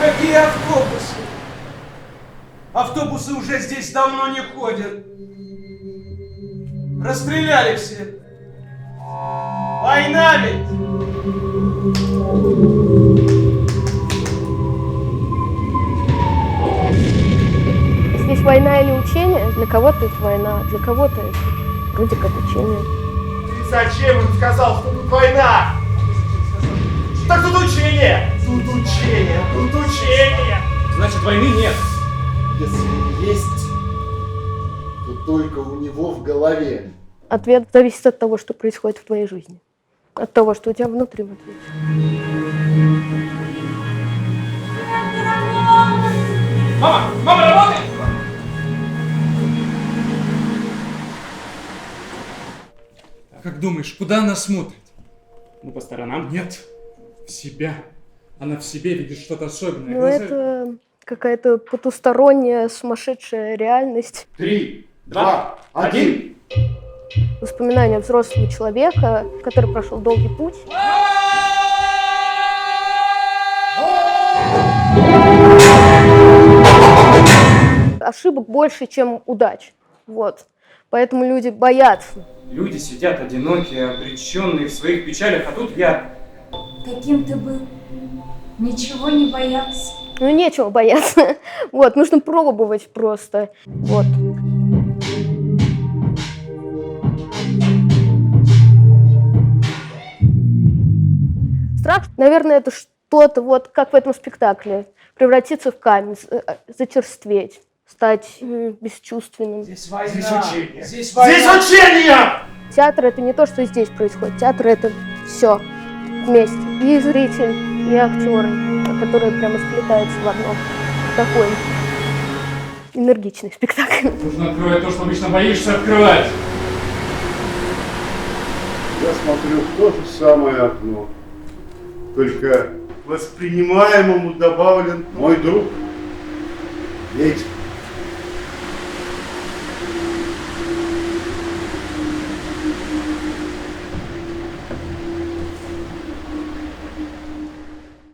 Какие автобусы? Автобусы уже здесь давно не ходят. Расстреляли все. Война ведь! Здесь война или учение, для кого-то это война, для кого-то это вроде как учение. Ты зачем им сказал, что тут война? Так тут учение! Тут учение! Тут учение! Значит, войны нет. Если есть, то только у него в голове. Ответ зависит от того, что происходит в твоей жизни. От того, что у тебя внутри в ответе. Мама! Мама работает! Как думаешь, куда она смотрит? Ну, по сторонам. Нет, в себя. Она в себе видит что-то особенное. Ну, Глаза- это какая-то потусторонняя, сумасшедшая реальность. 3, 2, 1. Воспоминания взрослого человека, который прошел долгий путь. Ошибок больше, чем удач. Вот. Поэтому люди боятся. Люди сидят одинокие, обреченные в своих печалях, а тут я. Каким ты был? Ничего не боялся. Ну, нечего бояться. Вот, нужно пробовать просто. Вот. Страх, наверное, это что-то, вот как в этом спектакле. Превратиться в камень, зачерстветь, стать бесчувственным. Здесь война. Здесь учение! Здесь война. Здесь учение! Театр — это не то, что здесь происходит. Театр — это все вместе. И зритель, и актеры, которые прямо сплетаются в одно. Такой энергичный спектакль. Нужно открывать то, что обычно боишься открывать. Я смотрю в то же самое окно. Только воспринимаемому добавлен мой друг. Ведь